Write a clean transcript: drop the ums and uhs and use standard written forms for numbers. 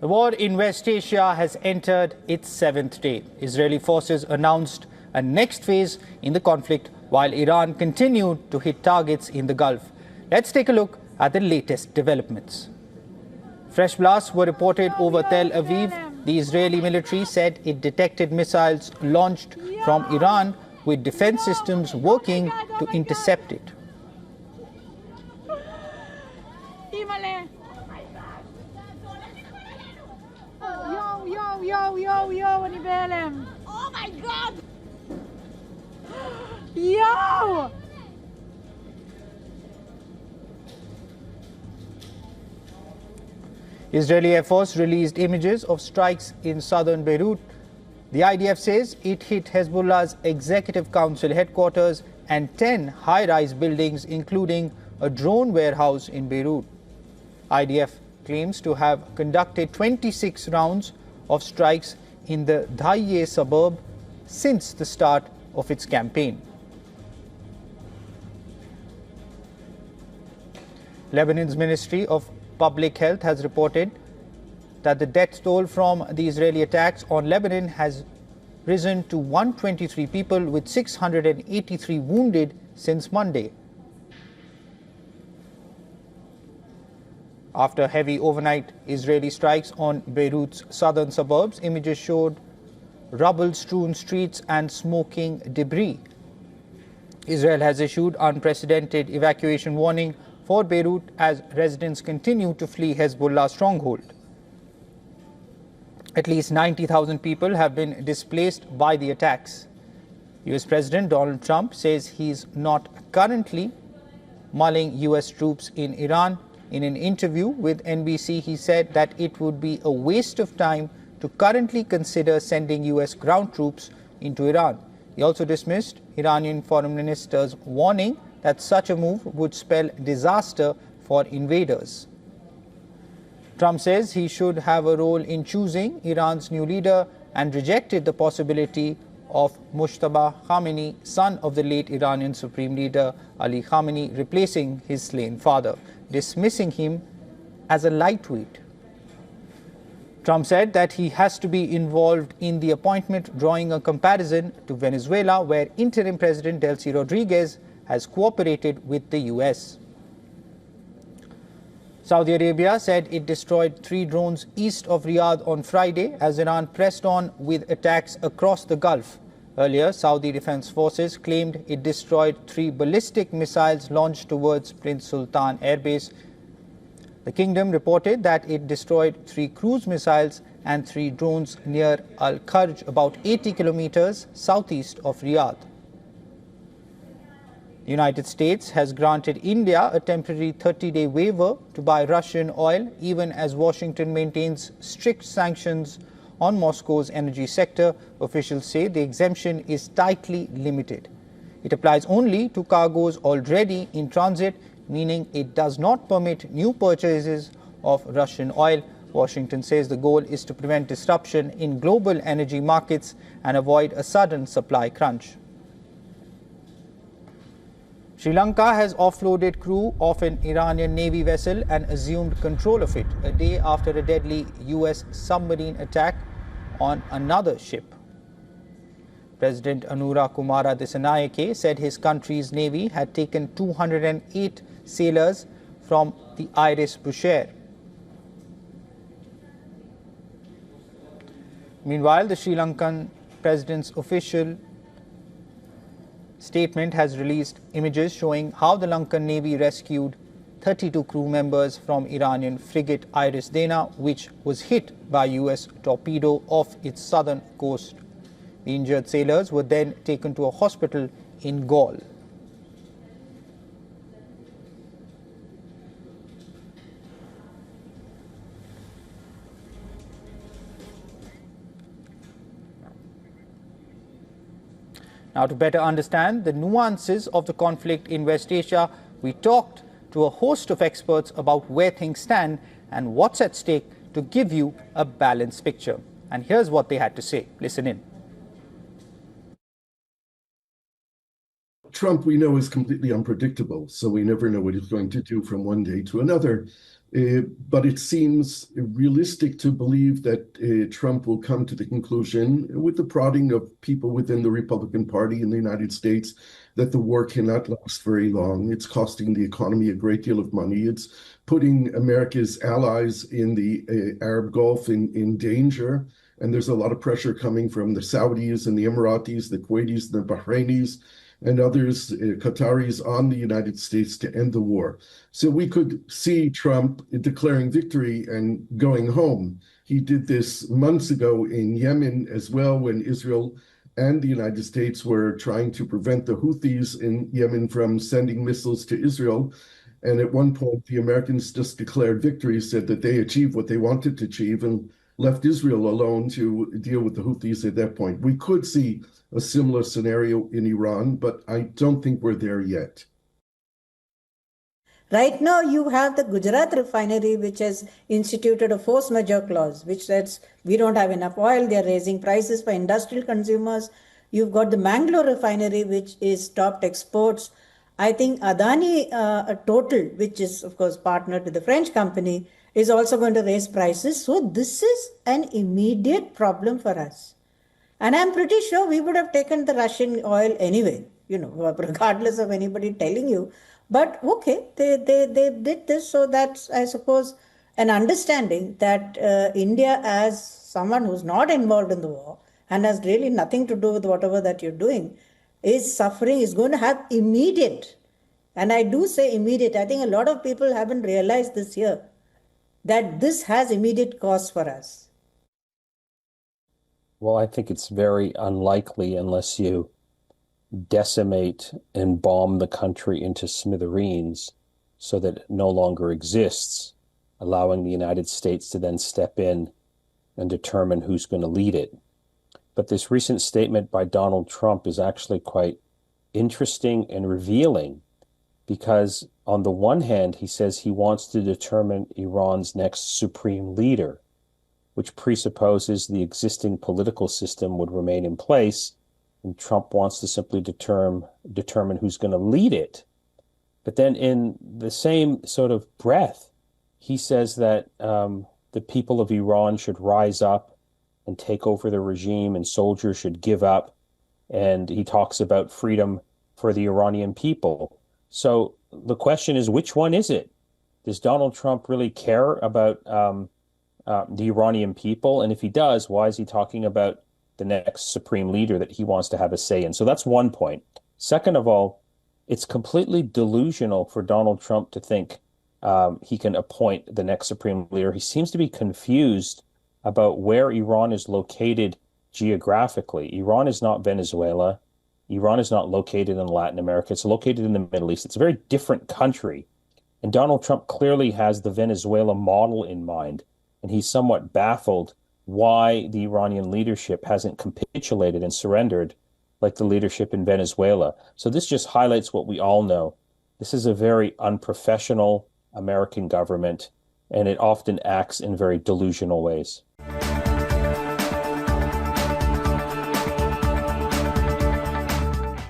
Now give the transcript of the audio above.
The war in West Asia has entered its 7th day. Israeli forces announced a next phase in the conflict while Iran continued to hit targets in the Gulf. Let's take a look at the latest developments. Fresh blasts were reported over Tel Aviv. The Israeli military said it detected missiles launched from Iran with defense systems working to intercept it. אני בהלם. Oh my God! Yo! Israeli Air Force released images of strikes in southern Beirut. The IDF says it hit Hezbollah's Executive Council headquarters and 10 high-rise buildings, including a drone warehouse in Beirut. IDF claims to have conducted 26 rounds of strikes in the Daiye suburb since the start of its campaign. Lebanon's Ministry of Public Health has reported that the death toll from the Israeli attacks on Lebanon has risen to 123 people, with 683 wounded since Monday. After heavy overnight Israeli strikes on Beirut's southern suburbs, images showed rubble-strewn streets and smoking debris. Israel has issued unprecedented evacuation warning for Beirut as residents continue to flee Hezbollah stronghold. At least 90,000 people have been displaced by the attacks. US President Donald Trump says he's not currently mulling US troops in Iran. In an interview with NBC, he said that it would be a waste of time to currently consider sending US ground troops into Iran. He also dismissed Iranian foreign minister's warning that such a move would spell disaster for invaders. Trump says he should have a role in choosing Iran's new leader and rejected the possibility of Mujtaba Khamenei, son of the late Iranian Supreme Leader Ali Khamenei, replacing his slain father, dismissing him as a lightweight. Trump said that he has to be involved in the appointment, drawing a comparison to Venezuela, where interim President Delcy Rodriguez has cooperated with the US. Saudi Arabia said it destroyed 3 drones east of Riyadh on Friday as Iran pressed on with attacks across the Gulf. Earlier, Saudi Defense Forces claimed it destroyed 3 ballistic missiles launched towards Prince Sultan Air Base. The kingdom reported that it destroyed 3 cruise missiles and 3 drones near Al-Kharj, about 80 kilometers southeast of Riyadh. The United States has granted India a temporary 30-day waiver to buy Russian oil, even as Washington maintains strict sanctions on Moscow's energy sector. Officials say the exemption is tightly limited. It applies only to cargoes already in transit, meaning it does not permit new purchases of Russian oil. Washington says the goal is to prevent disruption in global energy markets and avoid a sudden supply crunch. Sri Lanka has offloaded crew of an Iranian Navy vessel and assumed control of it, a day after a deadly US submarine attack on another ship. President Anura Kumara Dissanayake said his country's Navy had taken 208 sailors from the Iris Bushehr. Meanwhile, the Sri Lankan president's official statement has released images showing how the Lankan Navy rescued 32 crew members from Iranian frigate Iris Dana, which was hit by US torpedo off its southern coast. The injured sailors were then taken to a hospital in Galle. Now, to better understand the nuances of the conflict in West Asia, we talked to a host of experts about where things stand and what's at stake to give you a balanced picture. And here's what they had to say. Listen in. Trump, we know, is completely unpredictable, so we never know what he's going to do from one day to another. But it seems realistic to believe that Trump will come to the conclusion, with the prodding of people within the Republican Party in the United States, that the war cannot last very long. It's costing the economy a great deal of money. It's putting America's allies in the Arab Gulf in danger. And there's a lot of pressure coming from the Saudis and the Emiratis, the Kuwaitis, the Bahrainis, and others, Qataris, on the United States to end the war. So we could see Trump declaring victory and going home. He did this months ago in Yemen as well, when Israel and the United States were trying to prevent the Houthis in Yemen from sending missiles to Israel. And at one point, the Americans just declared victory, said that they achieved what they wanted to achieve, and left Israel alone to deal with the Houthis at that point. We could see a similar scenario in Iran, but I don't think we're there yet. Right now, you have the Gujarat refinery, which has instituted a force majeure clause, which says we don't have enough oil, they're raising prices for industrial consumers. You've got the Mangalore refinery, which is stopped exports. I think Adani Total, which is, of course, partnered with the French company, is also going to raise prices. So this is an immediate problem for us. And I'm pretty sure we would have taken the Russian oil anyway, regardless of anybody telling you. But okay, they did this. So that's, I suppose, an understanding that India, as someone who's not involved in the war and has really nothing to do with whatever that you're doing, is suffering, is going to have immediate, and I do say immediate, I think a lot of people haven't realized this here, that this has immediate cost for us. Well, I think it's very unlikely unless you decimate and bomb the country into smithereens so that it no longer exists, allowing the United States to then step in and determine who's going to lead it. But this recent statement by Donald Trump is actually quite interesting and revealing, because on the one hand, he says he wants to determine Iran's next supreme leader, which presupposes the existing political system would remain in place, and Trump wants to simply determine who's going to lead it. But then in the same sort of breath, he says that the people of Iran should rise up and take over the regime, and soldiers should give up. And he talks about freedom for the Iranian people. So the question is, which one is it? Does Donald Trump really care about the Iranian people? And if he does, why is he talking about the next supreme leader that he wants to have a say in? So that's one point. Second of all, it's completely delusional for Donald Trump to think he can appoint the next supreme leader. He seems to be confused about where Iran is located geographically. Iran is not Venezuela. Iran is not located in Latin America. It's located in the Middle East. It's a very different country. And Donald Trump clearly has the Venezuela model in mind. And he's somewhat baffled why the Iranian leadership hasn't capitulated and surrendered like the leadership in Venezuela. So this just highlights what we all know. This is a very unprofessional American government, and it often acts in very delusional ways.